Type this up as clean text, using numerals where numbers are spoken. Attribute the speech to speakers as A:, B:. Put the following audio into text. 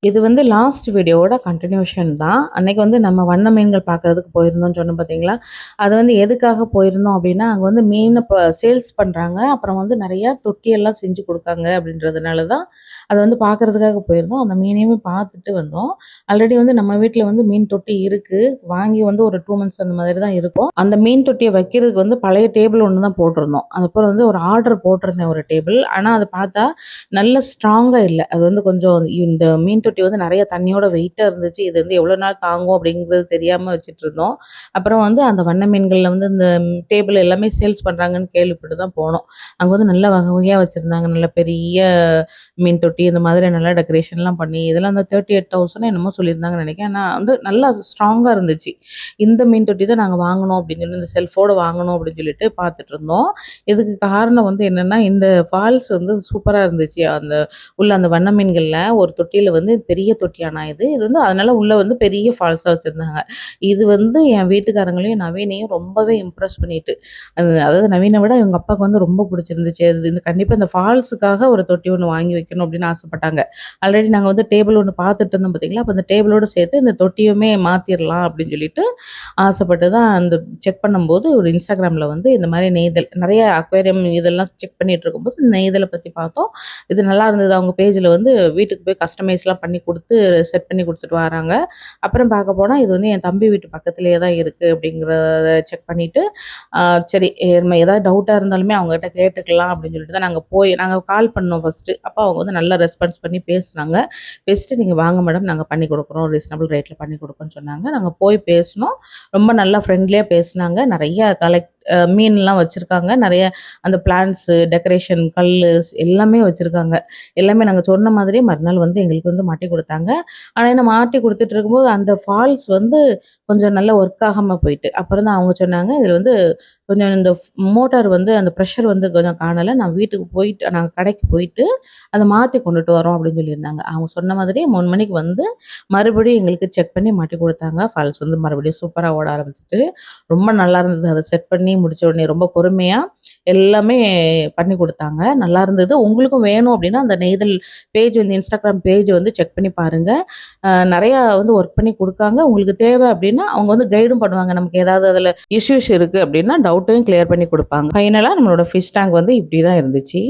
A: இது வந்து லாஸ்ட் வீடியோவோட கன்டினியூஷன் தான். அன்னைக்கு வந்து நம்ம வண்ண மீன்கள் பார்க்கறதுக்கு போயிருந்தோம்னு சொன்னோம் பார்த்தீங்களா? அது வந்து எதுக்காக போயிருந்தோம் அப்டின்னா, அங்க வந்து மீன சேல்ஸ் பண்றாங்க. அப்புறம் வந்து நெறையா தொட்டியெல்லாம் செஞ்சு குடுக்காங்க அப்டின்றதுனால தான், அத வந்து பார்க்கறதுக்காக போயிருந்தோம். அந்த மீனையுமே பார்த்துட்டு வந்தோம். ஆல்ரெடி வந்து நம்ம வீட்ல வந்து மீன் தொட்டி இருக்கு. வாங்கி வந்து ஒரு 2 மந்த்ஸ் அந்த மாதிரி தான் இருக்கும். அந்த மீன் தொட்டிய வைக்கிறதுக்கு வந்து பழைய டேபிள் ஒண்ணு தான் போட்டிருந்தோம். அதுக்கப்புறம் வந்து ஒரு ஆர்டர் போட்டிருந்தேன் ஒரு டேபிள். ஆனா அத பார்த்தா நல்ல ஸ்ட்ராங்கா இல்ல. அது வந்து கொஞ்சம் இந்த மீன் தொட்டி வந்து நெறைய தண்ணியோட வெயிட்டா இருந்துச்சு. இது வந்து எவ்வளோ நாள் தாங்கும் அப்படிங்கிறது தெரியாம வச்சுட்டுருந்தோம். அப்புறம் வந்து அந்த வண்ண மீன்கள்ல வந்து இந்த டேபிள் எல்லாமே சேல்ஸ் பண்றாங்கன்னு கேள்விப்பட்டு தான் போனோம். அங்க வந்து நல்ல வகை வகையா வச்சிருந்தாங்க. நல்ல பெரிய மீன் தொட்டி இந்த மாதிரி நல்லா டெக்கரேஷன்லாம் பண்ணி இதெல்லாம் அந்த 38,000 என்னமோ சொல்லியிருந்தாங்கன்னு நெனைக்கிறேன். ஆனா வந்து நல்லா ஸ்ட்ராங்கா இருந்துச்சு. இந்த மீன் தொட்டி தான் நாங்க வாங்கணும் அப்படின்னு சொல்லி இந்த செல்ஃபோட வாங்கணும் அப்படின்னு சொல்லிட்டு பார்த்துட்டுருந்தோம். இதுக்கு காரணம் வந்து என்னன்னா, இந்த ஃபால்ஸ் வந்து சூப்பரா இருந்துச்சு. அந்த உள்ள அந்த வண்ண மீன்கள்ல ஒரு தொட்டியில வந்து பெரிய தொட்டியானா இது. இது வந்து அதனால உள்ள வந்து பெரிய ஃபால்ஸா வச்சிருந்தாங்க. இது வந்து என் வீட்டுக்காரங்களையும், நவீனையும் ரொம்பவே இம்ப்ரெஸ் பண்ணிட்டு, அதாவது நவீன விட இவங்க அப்பாவுக்கு வந்து ரொம்ப பிடிச்சிருந்துச்சு. அது இந்த கண்டிப்பா இந்த ஃபால்ஸுக்காக ஒரு தொட்டி ஒண்ணு வாங்கி வைக்கணும் அப்படின்னு ஆசைப்பட்டாங்க. ஆல்ரெடி நாங்க வந்து டேபிள் ஒண்ணு பார்த்துட்டு இருந்தோம் பார்த்தீங்களா? அப்ப அந்த டேபிளோட சேர்த்து இந்த தொட்டியுமே மாத்திரலாம் அப்படின்னு சொல்லிட்டு ஆசைப்பட்டு தான் அந்த செக் பண்ணும்போது ஒரு Instagramல வந்து இந்த மாரி நெய்தல் நெறைய அக்வேரியம் இதெல்லாம் செக் பண்ணிட்டு இருக்கும்போது நெய்தல பத்தி பார்த்தோம். இது நல்லா இருந்தது. அவங்க பேஜ்ல வந்து வீட்டுக்கு போய் கஸ்டமைஸ்லாம் பண்ணி குடுத்து, செட் பண்ணி குடுத்துட்டு வராங்க. அப்புறம் பார்க்க போனா, இது வந்து என் தம்பி வீட்டு பக்கத்திலேயே தான் இருக்கு அப்படிங்கிறத செக் பண்ணிட்டு, ஆ சரி நம்ம ஏதாவது டவுட்டா இருந்தாலுமே அவங்ககிட்ட கேட்டுக்கலாம் அப்படின்னு சொல்லிட்டு தான் நாங்க கால் பண்ணோம் ஃபர்ஸ்ட்டு. அப்ப அவங்க வந்து நல்லா ரெஸ்பான்ஸ் பண்ணி பேசுனாங்க. பேசிட்டு "நீங்க வாங்க மேடம் நாங்க பண்ணி குடுக்குறோம். ரீசனபிள் ரேட்ல பண்ணி குடுக்குறோம்ன்னு" சொன்னாங்க. நாங்க போய் பேசுனோம். ரொம்ப நல்லா ஃப்ரெண்ட்லியா பேசுனாங்க. நெறைய மீன்லாம் வச்சிருக்காங்க. நெறைய அந்த பிளான்ட்ஸு, டெக்கரேஷன் கல்லு எல்லாமே வச்சிருக்காங்க. எல்லாமே நாங்க சொன்ன மாதிரியே மறுநாள் வந்து எங்களுக்கு வந்து மாட்டி குடுத்தாங்க. ஆனா என்ன மாட்டி குடுத்துட்டு இருக்கும்போது, அந்த ஃபால்ஸ் வந்து கொஞ்சம் நல்லா ஒர்க் ஆகாம போயிட்டு. அப்புறம் தான் அவங்க சொன்னாங்க, "இதுல வந்து கொஞ்சம் இந்த மோட்டார் வந்து அந்த பிரஷர் வந்து கொஞ்சம் காணல. நான் வீட்டுக்கு போயிட்டு நாங்க கடைக்கு போயிட்டு, அத மாத்தி கொண்டுட்டு வரோம்" அப்படின்னு சொல்லியிருந்தாங்க. அவங்க சொன்ன மாதிரியே 3 மணிக்கு வந்து மறுபடியும் எங்களுக்கு செக் பண்ணி மாட்டி குடுத்தாங்க. ஃபால்ஸ் வந்து மறுபடியும் சூப்பரா ஓட ஆரம்பிச்சுட்டு. ரொம்ப நல்லா இருந்தது. அத செட் பண்ணி முடிச்ச உடனே ரொம்ப பொறுமையா எல்லாமே பண்ணி குடுத்தாங்க. நல்லா இருந்தது. உங்களுக்கும் வேணும் அப்டின்னா, அந்த நெய்தல் பேஜ் வந்து Instagram பேஜ் வந்து செக் பண்ணி பாருங்க. நெறையா வந்து ஒர்க் பண்ணி குடுக்காங்க. உங்களுக்கு தேவை அப்டின்னா, அவங்க வந்து கைடும் பண்ணுவாங்க. நமக்கு ஏதாவது அதுல இஷ்யூஸ் இருக்கு அப்டின்னா, டவுட்டையும் கிளியர் பண்ணி குடுப்பாங்க. ஃபைனலா நம்மளோட ஃபிஷ் டேங்க் வந்து இப்டி தான் இருந்துச்சு.